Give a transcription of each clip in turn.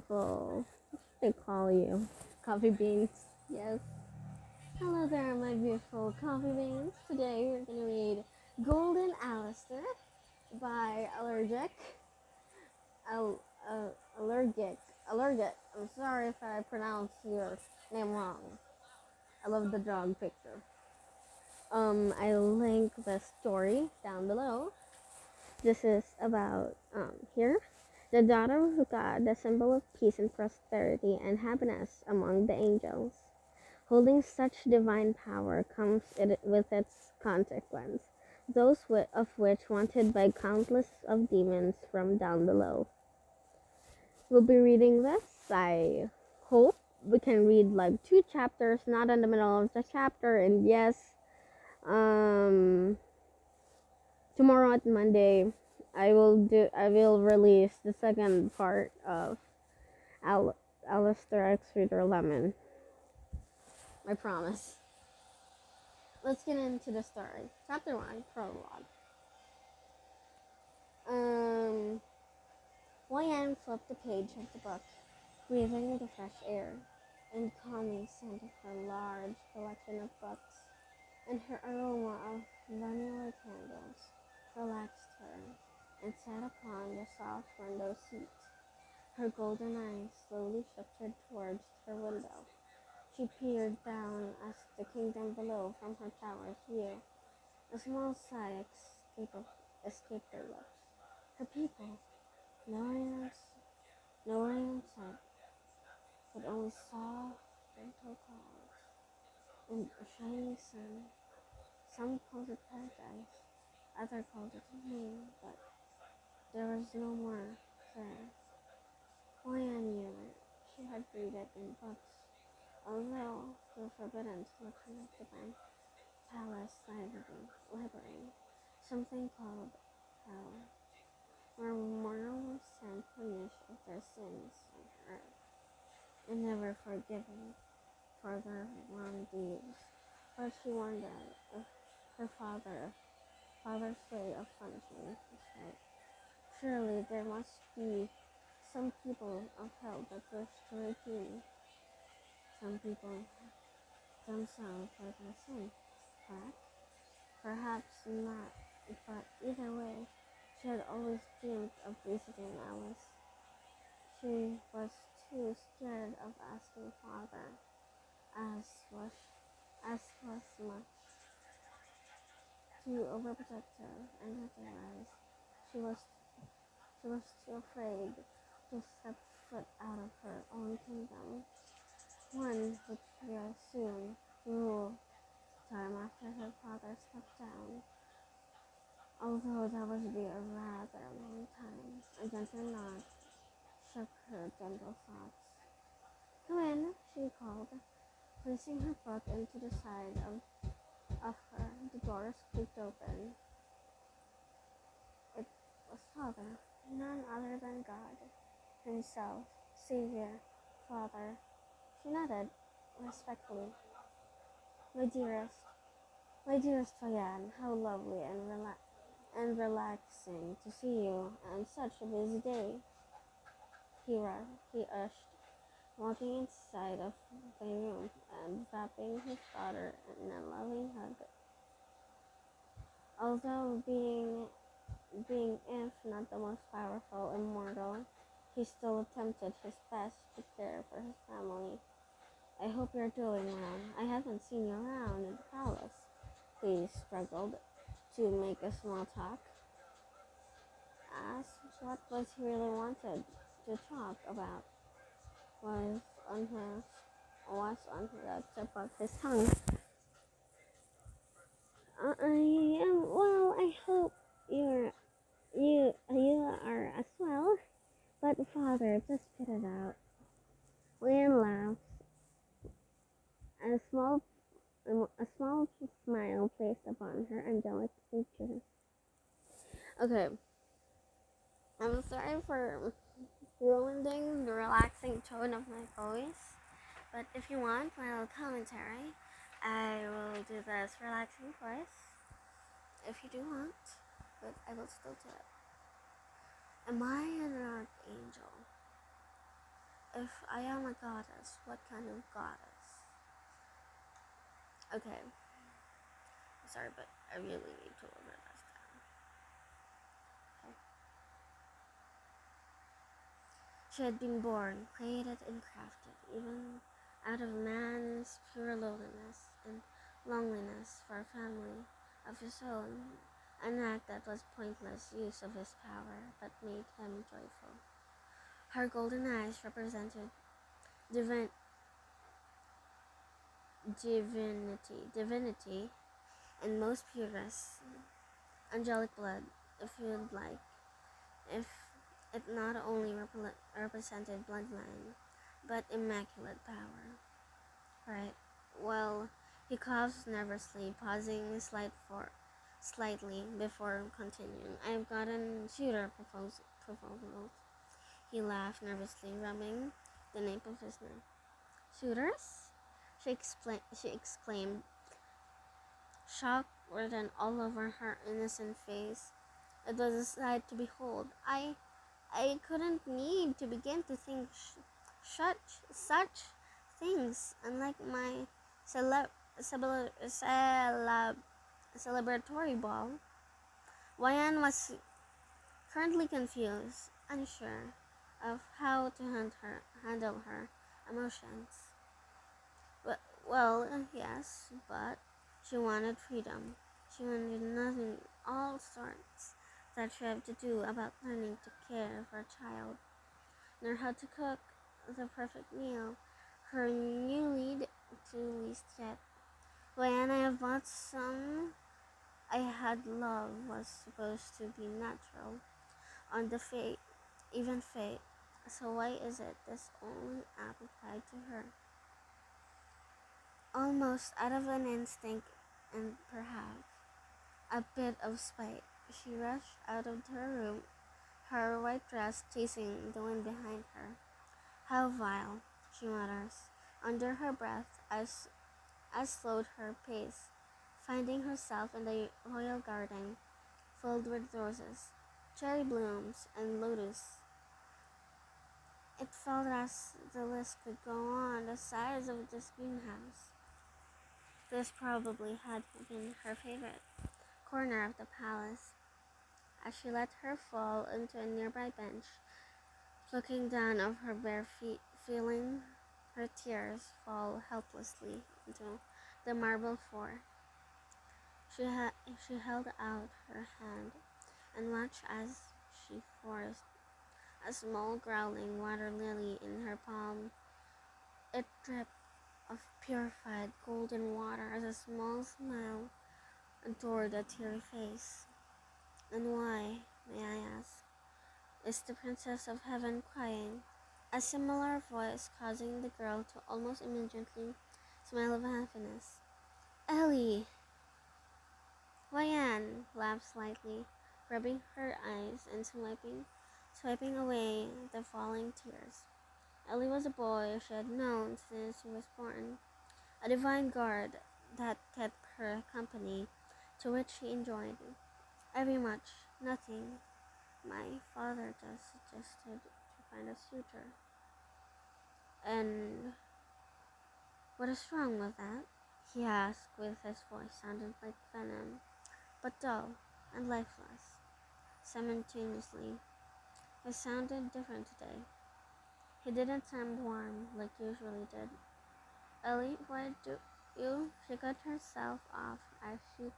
beautiful, what should I call you? Coffee beans, yes. Hello there, my beautiful coffee beans. Today we're gonna read Golden Alastor by Al- Allergic. Allergic. I'm sorry if I pronounce your name wrong. I love the dog picture. I'll link the story down below. This is about here. The daughter of God, the symbol of peace and prosperity and happiness among the angels. Holding such divine power comes with its consequence, those of which wanted by countless of demons from down below. We'll be reading this. I hope we can read like 2 chapters, not in the middle of the chapter. And yes, tomorrow at Monday, I will release the second part of Alastor X Reader Lemon. I promise. Let's get into the story. Chapter 1, Prologue. Yan flipped the page of the book, breathing the fresh air and calming scent of her large collection of books, and her aroma of vanilla candles relaxed her and sat upon the soft window seat. Her golden eyes slowly shifted towards her window. She peered down at the kingdom below from her tower's view. A small sigh escaped her lips. Her people, nowhere in sight, but only soft, gentle clouds and a shining sun. Some called it paradise, others called it heaven, but there was no more there. Moya knew it. She had read it in books, although they were forbidden to look at the divine palace library, something called hell, where mortals were sent punished of their sins on earth, and never forgiven for their wrong deeds. But she wondered if her father's way of punishing was right. Surely there must be some people of hell that wish to redeem some people themselves for their sin, correct? Perhaps not, but either way, she had always dreamed of visiting Alice. She was too scared of asking father, as was much too overprotective, and otherwise she was too afraid to step foot out of her own kingdom, one which will soon rule time after her father stepped down. Although that would be a rather long time, a gentle nod shook her gentle thoughts. Come in, she called, placing her foot into the side of her. The door squeaked open. It was father, none other than God himself, Savior, Father. She nodded respectfully. My dearest, my dearest Fayan, how lovely and relaxing to see you on such a busy day. He ushed, walking inside of the room and wrapping his daughter in a loving hug. Although being if not the most powerful immortal, he still attempted his best to care for his family. I hope you're doing well. I haven't seen you around in the palace. He struggled to make a small talk. Asked what was he really wanted to talk about was on his was on the tip of his tongue. I hope you are as well. But father, just spit it out. Lian laughed. A small a small smile played upon her angelic features. Okay, I'm sorry for ruining the relaxing tone of my voice, but if you want my little commentary, I will do this relaxing voice. If you do want, but I will still do it. Am I an archangel? If I am a goddess, what kind of goddess? Okay, sorry, but I really need to lower this down. Okay. She had been born, created, and crafted, even out of man's pure loneliness and loneliness for a family of his own, an act that was pointless use of his power, but made him joyful. Her golden eyes represented divin- divinity, and most purest angelic blood, if you would like, if it not only represented bloodline, but immaculate power. Right. Well, he coughs nervously, pausing slightly before continuing. I've gotten shooter proposals. He laughed nervously, rubbing the nape of his neck. Shooters? She exclaimed, shock written all over her innocent face. It was a sight to behold. I couldn't need to begin to think such things. Unlike my celeb, celeb, celeb, celebratory ball, Wayan was currently confused, unsure of how to handle her emotions. Well, yes, but she wanted freedom. She wanted nothing, all sorts, that she had to do about learning to care for a child, nor how to cook the perfect meal. Her new lead to least yet. When I bought some, I had love was supposed to be natural on the fate, even fate. So why is it this only applied to her? Almost out of an instinct and perhaps a bit of spite, she rushed out of her room, her white dress chasing the wind behind her. How vile, she mutters, under her breath as slowed her pace, finding herself in the royal garden, filled with roses, cherry blooms, and lotus. It felt as the list could go on the size of this greenhouse. This probably had been her favorite corner of the palace, as she let her fall into a nearby bench, looking down of her bare feet, feeling her tears fall helplessly into the marble floor. She held out her hand and watched as she forced a small growling water lily in her palm. It dripped of purified golden water as a small smile adored the teary face. And why, may I ask, is the Princess of Heaven crying? A similar voice causing the girl to almost immediately smile of happiness. Ellie! Wayan laughed slightly, rubbing her eyes and swiping away the falling tears. Ellie was a boy she had known since she was born, a divine guard that kept her company, to which she enjoyed very much. Nothing. My father just suggested to find a suitor. And what is wrong with that? He asked, with his voice sounding like venom, but dull and lifeless. Simultaneously, it sounded different today. He didn't sound warm like he usually did. Ellie, why do you? She cut herself off as she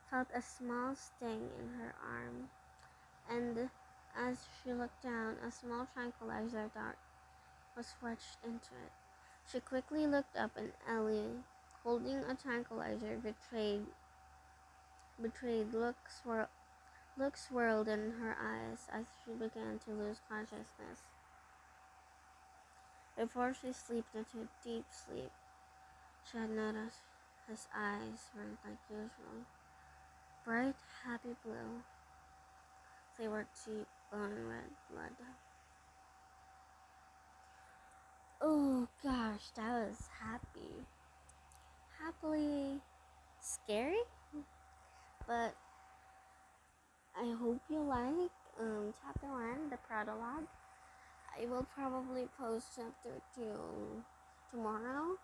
felt a small sting in her arm, and as she looked down, a small tranquilizer dart was wedged into it. She quickly looked up, and Ellie, holding a tranquilizer, betrayed look swirled in her eyes as she began to lose consciousness. Before she slipped into deep sleep, she had noticed his eyes weren't like usual. Bright, happy blue. They were deep, glowing red blood. Oh gosh, that was happily scary, but I hope you like chapter 1, the prologue. I will probably post chapter 2 tomorrow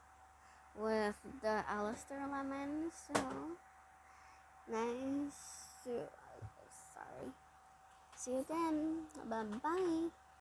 with the Alastor lemon. So nice to sorry. See you again. Bye bye.